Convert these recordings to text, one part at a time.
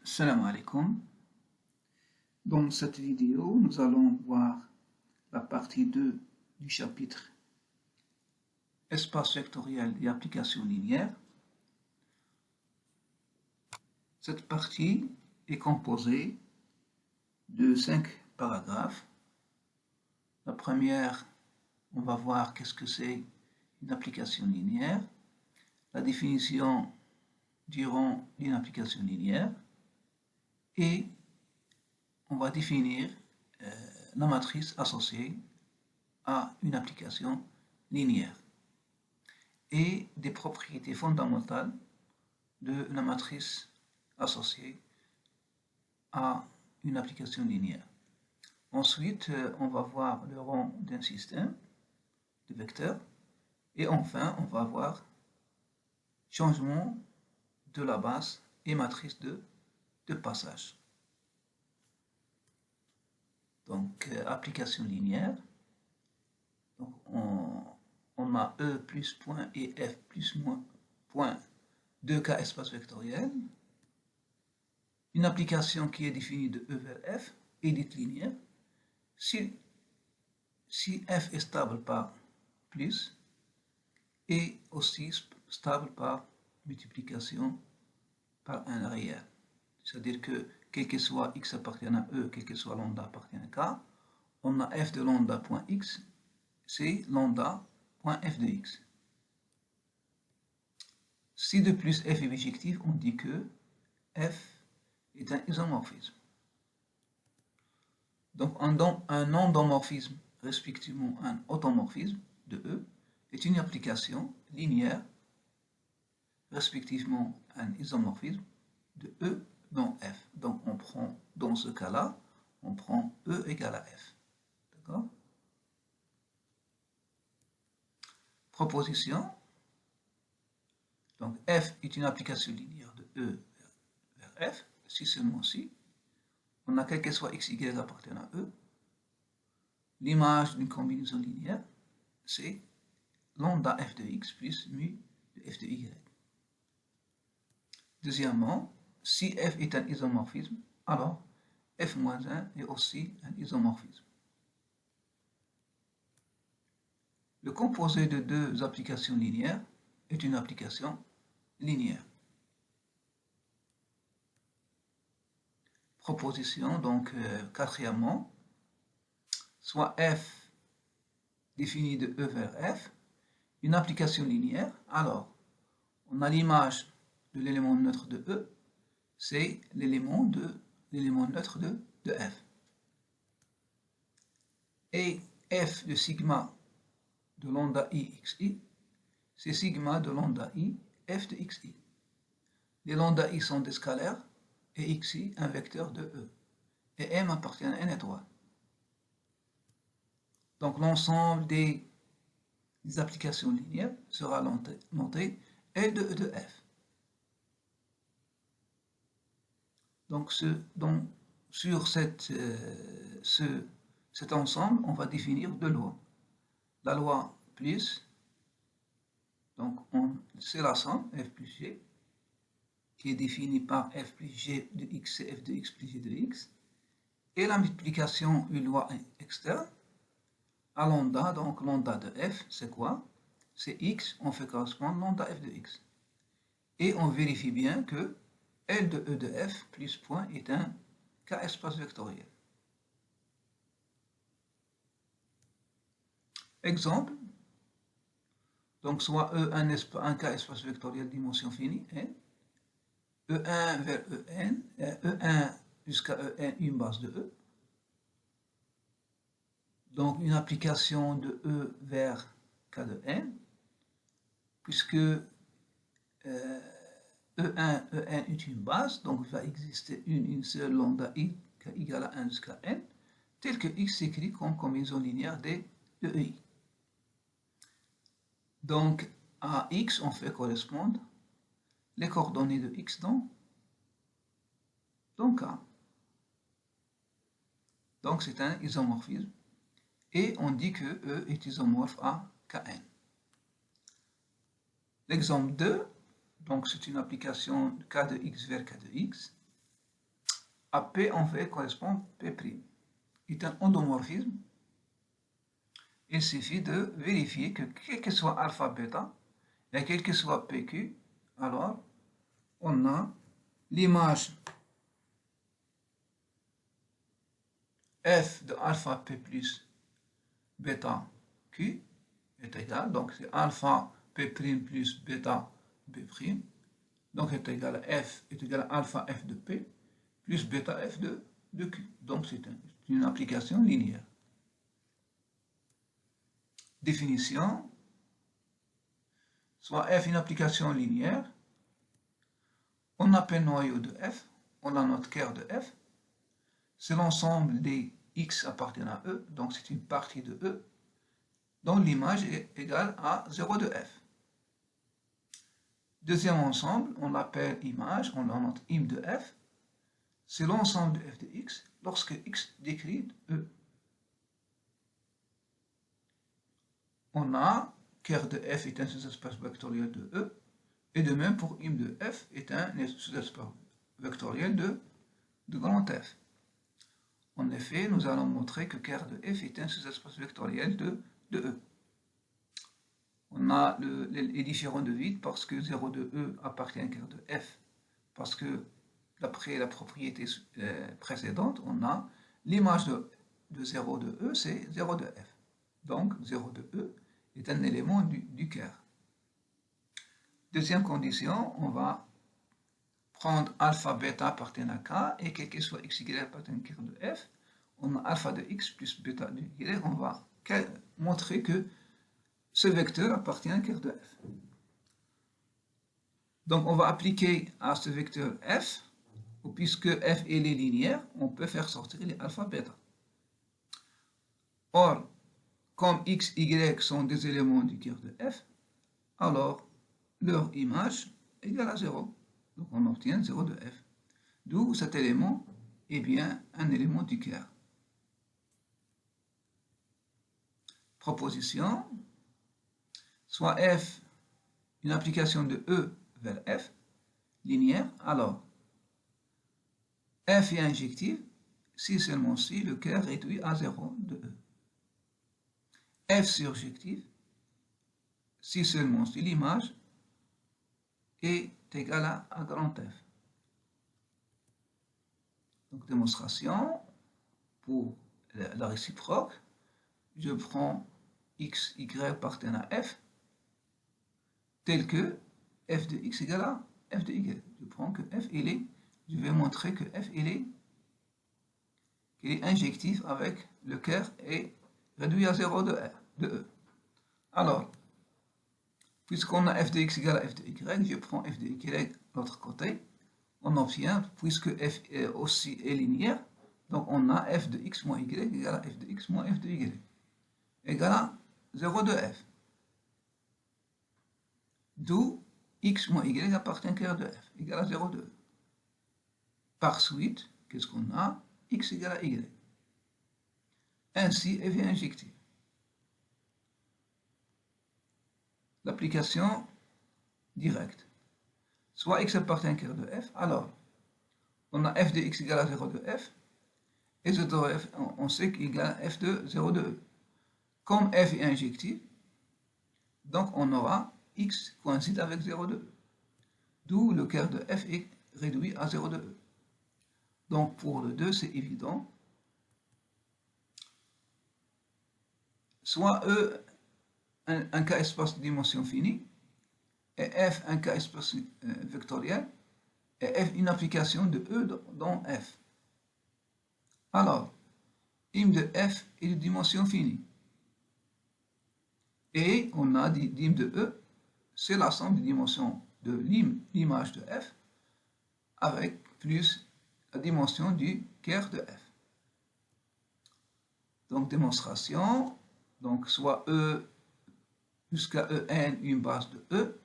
Salam alaikum. Dans cette vidéo, nous allons voir la partie 2 du chapitre Espace vectoriel et applications linéaires. Cette partie est composée de 5 paragraphes. La première, on va voir qu'est-ce que c'est une application linéaire, la définition du rang d'une application linéaire, et on va définir la matrice associée à une application linéaire et des propriétés fondamentales de la matrice associée à une application linéaire. Ensuite, on va voir le rang d'un système de vecteurs et enfin, on va voir changement de la base et matrice de passage. Donc, application linéaire. Donc, on a E plus point et F plus moins point 2K espace vectoriel. Une application qui est définie de E vers F est dite linéaire si F est stable par plus et aussi stable par multiplication par un réel. C'est-à-dire que quel que soit x appartient à E, quel que soit lambda appartient à K, on a f de lambda point x, c'est lambda point f de x. Si de plus f est bijectif, on dit que f est un isomorphisme. Donc un endomorphisme, respectivement un automorphisme de E, est une application linéaire, respectivement un isomorphisme de E dans F. Donc on prend, dans ce cas-là, on prend E égale à F. D'accord? Proposition. Donc F est une application linéaire de E vers F, si seulement si. On a quel que soit x, y appartenant à E. L'image d'une combinaison linéaire, c'est lambda f de x plus mu de f de y. Deuxièmement, si f est un isomorphisme, alors f moins 1 est aussi un isomorphisme. Le composé de deux applications linéaires est une application linéaire. Proposition, donc quatrièmement, soit f définie de E vers F, une application linéaire, alors on a l'image de l'élément neutre de E, c'est l'élément neutre de F. Et F de sigma de lambda i xi, c'est sigma de lambda i f de xi. Les lambda i sont des scalaires et xi un vecteur de E. Et M appartient à n étoile. Donc l'ensemble des applications linéaires sera noté L de E de F. Donc sur cet ensemble, on va définir deux lois. La loi plus, donc c'est la somme f plus g, qui est définie par f plus g de x, c'est f de x plus g de x, et la multiplication une loi externe à lambda, donc lambda de f, c'est quoi? C'est x, on fait correspondre lambda f de x. Et on vérifie bien que L de E de f plus point est un K espace vectoriel. Exemple, donc soit E un K espace vectoriel dimension finie, n, E1 vers En, E1 jusqu'à En, une base de E. Donc une application de E vers K de N, puisque E1, En est une base, donc il va exister une seule lambda i égale à 1 jusqu'à N, tel que x s'écrit comme combinaison linéaire des EI. Donc à x, on fait correspondre les coordonnées de x dans K. Donc c'est un isomorphisme. Et on dit que E est isomorphe à Kn. L'exemple 2, donc c'est une application de K de x vers K de x. à P en fait correspond P'. C'est un endomorphisme. Il suffit de vérifier que quel que soit alpha bêta et quel que soit PQ, alors on a l'image f de alpha P plus bêta Q est égal, donc c'est alpha P' plus bêta B', donc est égal à f est égal à alpha f de P plus bêta f de Q. Donc c'est une application linéaire. Définition, soit f une application linéaire, on appelle noyau de f, on a notre cœur de f, c'est l'ensemble des x appartenant à E, donc c'est une partie de E, dont l'image est égale à 0 de f. Deuxième ensemble, on l'appelle image, on a notre im de f, c'est l'ensemble de f de x lorsque x décrit E. On a cœur de f est un sous-espace vectoriel de E, et de même pour im de f est un sous-espace vectoriel de grand F. En effet, nous allons montrer que cœur de f est un sous-espace vectoriel de E. On a les différents de vide parce que 0 de E appartient à cœur de f, parce que d'après la propriété précédente, on a l'image de 0 de E, c'est 0 de f. Donc 0 de E est un élément du cœur. Deuxième condition, on va prendre alpha bêta appartenant à K et quel que soit x, y appartenant à cœur de f. On a alpha de x plus bêta de y, on va montrer que ce vecteur appartient à cœur de f. Donc on va appliquer à ce vecteur f, puisque f est linéaire, on peut faire sortir les alpha bêta. Or, comme x, y sont des éléments du cœur de f, alors leur image est égale à 0. Donc on obtient 0 de f. D'où cet élément est bien un élément du cœur. Proposition, soit f une application de E vers f, linéaire, alors f est injective si seulement si le cœur réduit à 0 de E. F surjective si seulement si l'image est égale à grand F. Donc démonstration pour la réciproque, je prends x, y appartenant à f, tel que f de x égale à f de y. Je prends que f, je vais montrer que f, qu'il est injectif avec le cœur est réduit à 0 de E. Alors, puisqu'on a f de x égale à f de y, je prends f de y de l'autre côté, on obtient, puisque f est aussi linéaire, donc on a f de x moins y égale à f de x moins f de y, égale à 0 de f. D'où x moins y appartient à cœur de f, égale à 0 de e. Par suite, qu'est-ce qu'on a? X égale à y. Ainsi, f est injectif. L'application directe. Soit x appartient à cœur de f, alors on a f de x égale à 0 de f, et 0 de f, on sait qu'il égale à f de 0 de e. Comme f est injectif, donc on aura x coïncide avec 0 de e. D'où le cœur de f est réduit à 0 de e. Donc pour le 2, c'est évident. Soit E un K-espace de dimension finie, et F un K-espace vectoriel, et F une application de E dans F. Alors, im de F est de dimension finie. Et on a dit im de E, c'est la somme des dimensions de l'image de F avec plus la dimension du cœur de F. Donc démonstration, donc soit E jusqu'à En une base de E.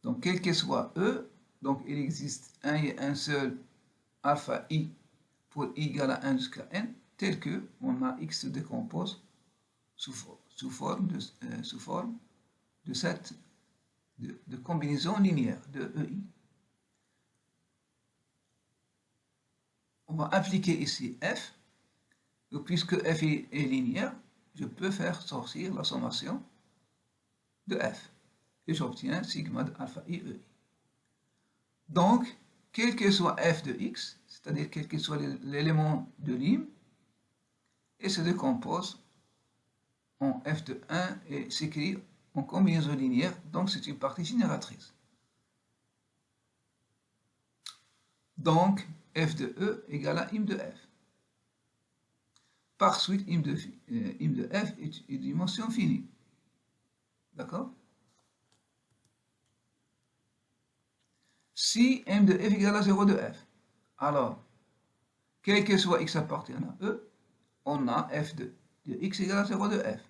Donc quel que soit E, donc il existe un et un seul alpha I pour I égale à 1 jusqu'à N, tel que on a X se décompose sous forme de cette de combinaison linéaire de EI. on va appliquer ici f. Et puisque f est linéaire, je peux faire sortir la sommation de f. Et j'obtiens sigma de alpha i e. Donc, quel que soit f de x, c'est-à-dire quel que soit l'élément de l'hymne, et se décompose en f de 1 et s'écrit en combinaison linéaire, donc c'est une partie génératrice. Donc, f de e égale à im de f. Par suite, im de f est une dimension finie. D'accord? Si m de f égale à 0 de f, alors, quel que soit x appartenant à e, on a f de x égale à 0 de f.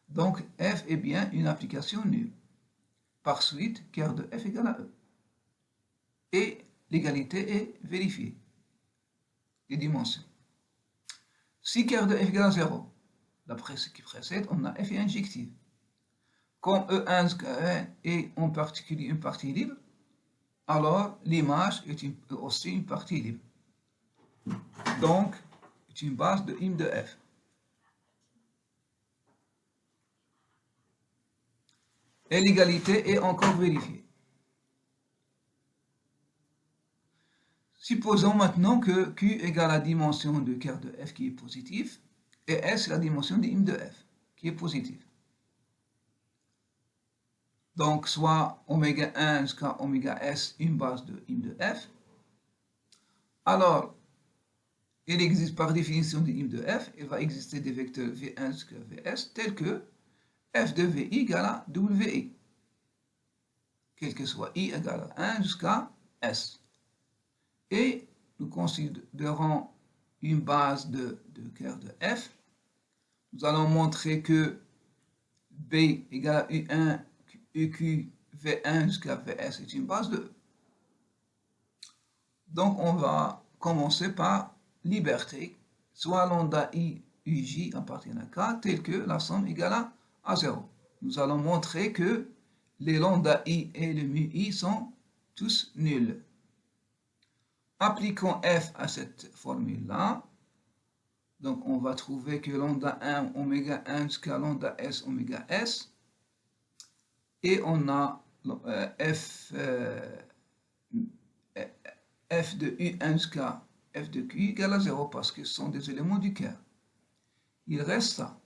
Donc, f est bien une application nulle. Par suite, ker de f égale à e. Et l'égalité est vérifiée. Les dimensions. Si ker de f égale à 0, d'après ce qui précède, on a f est injective. Comme E1 est en particulier une partie libre, alors l'image est aussi une partie libre. Donc, c'est une base de im de f. Et l'égalité est encore vérifiée. Supposons maintenant que Q égale la dimension de ker de f qui est positif, et S la dimension de im de f qui est positive. Donc, soit oméga 1 jusqu'à oméga S, une base de im de f. Alors, il existe par définition de im de f, il va exister des vecteurs V1 jusqu'à Vs tels que f de Vi égale à Wi, quel que soit i égale à 1 jusqu'à S. Et nous considérons une base de ker de f. Nous allons montrer que B égale à U1, UQ, V1 jusqu'à Vs est une base de E. Donc on va commencer par liberté, soit lambda I, UJ appartient à K, tel que la somme égale à 0. Nous allons montrer que les lambda I et le mu I sont tous nuls. Appliquons f à cette formule-là. Donc, on va trouver que lambda 1, oméga 1 jusqu'à lambda s, oméga s. Et on a f de U1 jusqu'à f de Q égale à 0 parce que ce sont des éléments du ker. Il reste ça.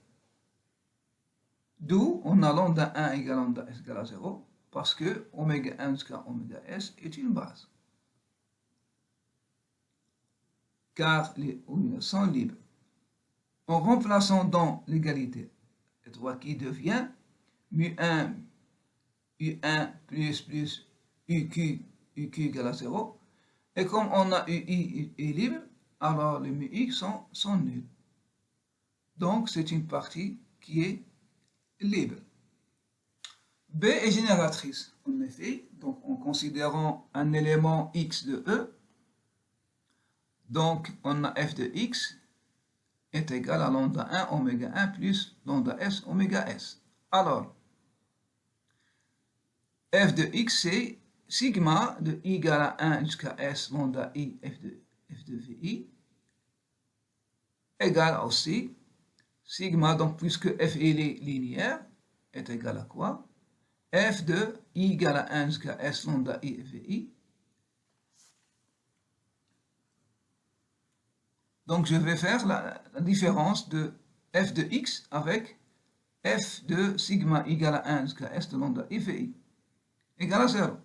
D'où on a lambda 1 égale lambda s égale à 0 parce que oméga 1 jusqu'à oméga s est une base. Car les oméga sont libres. En remplaçant dans l'égalité, qui devient mu1, u1 plus uq égale à 0. Et comme on a ui est libre, alors les mu sont nuls. Donc c'est une partie qui est libre. B est génératrice, en effet, donc en considérant un élément x de E, donc on a f de x est égal à lambda 1 oméga 1 plus lambda s oméga s. Alors, f de x c'est sigma de i égale à 1 jusqu'à s lambda i f de vi égale aussi sigma, donc puisque f est linéaire, est égal à quoi? F de i égale à 1 jusqu'à s lambda i vi. Donc je vais faire la différence de f de x avec f de sigma égale à 1 jusqu'à s de lambda i vi égale à 0.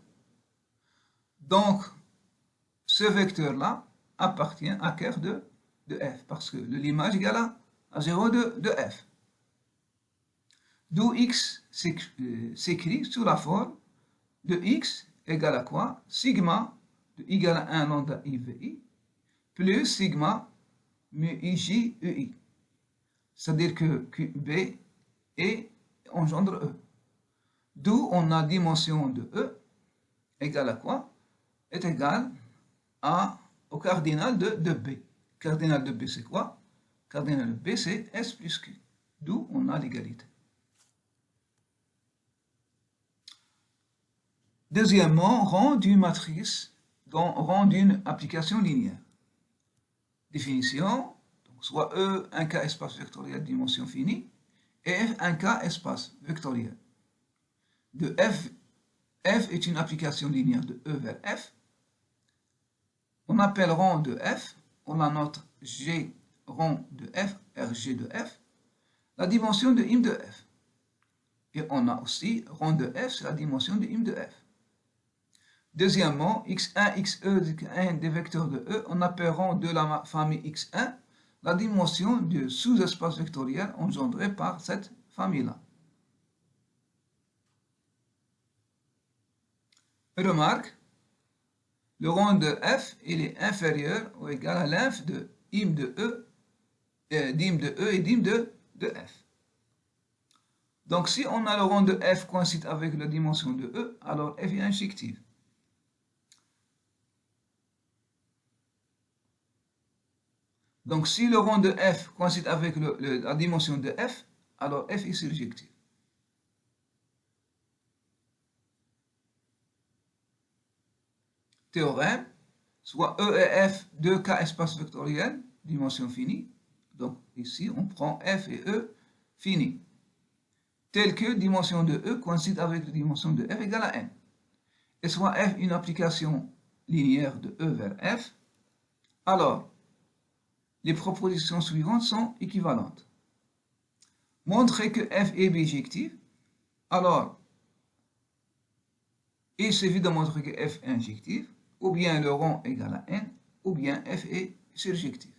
Donc ce vecteur-là appartient à ker de f parce que le limage égale à 0 de f. D'où x s'écrit sous la forme de x égale à quoi? Sigma de i égale à 1 lambda i vi plus sigma mu ij ui. C'est-à-dire que QB engendre E. D'où on a dimension de E égale à quoi? Est égal au cardinal de B. Cardinal de B c'est quoi? Cardinal de B c'est S plus Q. D'où on a l'égalité. Deuxièmement, rang d'une matrice, rang d'une application linéaire. Définition, donc soit E, un K espace vectoriel dimension finie, et F, un K espace vectoriel. De F est une application linéaire de E vers F. On appelle rond de F, on a notre G rond de F, RG de F, la dimension de im de F. Et on a aussi rond de F, c'est la dimension de im de F. Deuxièmement, x1, xe, des vecteurs de E, on appelle rond de la famille x1 la dimension du sous-espace vectoriel engendré par cette famille-là. Remarque, le rond de F il est inférieur ou égal à l'inf de im de E, d'im de E et d'im de F. Donc si on a le rond de F coïncide avec la dimension de E, alors F est injective. Donc si le rond de F coïncide avec la dimension de F, alors F est surjective. Théorème, soit E et F, 2K espace vectoriel, dimension finie. Donc ici, on prend F et E finis. Tel que dimension de E coïncide avec la dimension de F égale à N. Et soit F une application linéaire de E vers F, alors les propositions suivantes sont équivalentes. Montrer que F est bijective, alors il suffit de montrer que F est injective, ou bien le rond égale à N, ou bien F est surjective.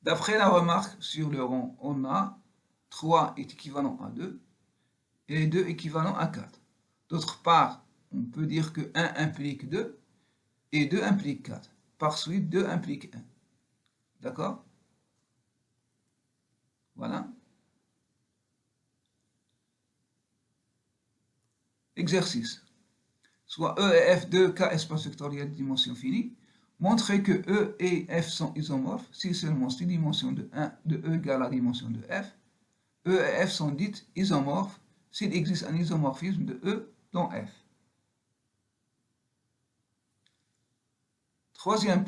D'après la remarque sur le rond, on a 3 est équivalent à 2 et 2 équivalent à 4. D'autre part, on peut dire que 1 implique 2 et 2 implique 4. Par suite, 2 implique 1. D'accord? Voilà. Exercice. Soit E et F, 2K espace vectoriel de dimension finie. Montrer que E et F sont isomorphes si seulement si dimension de E égale à la dimension de F. E et F sont dites isomorphes s'il existe un isomorphisme de E dans F. Troisième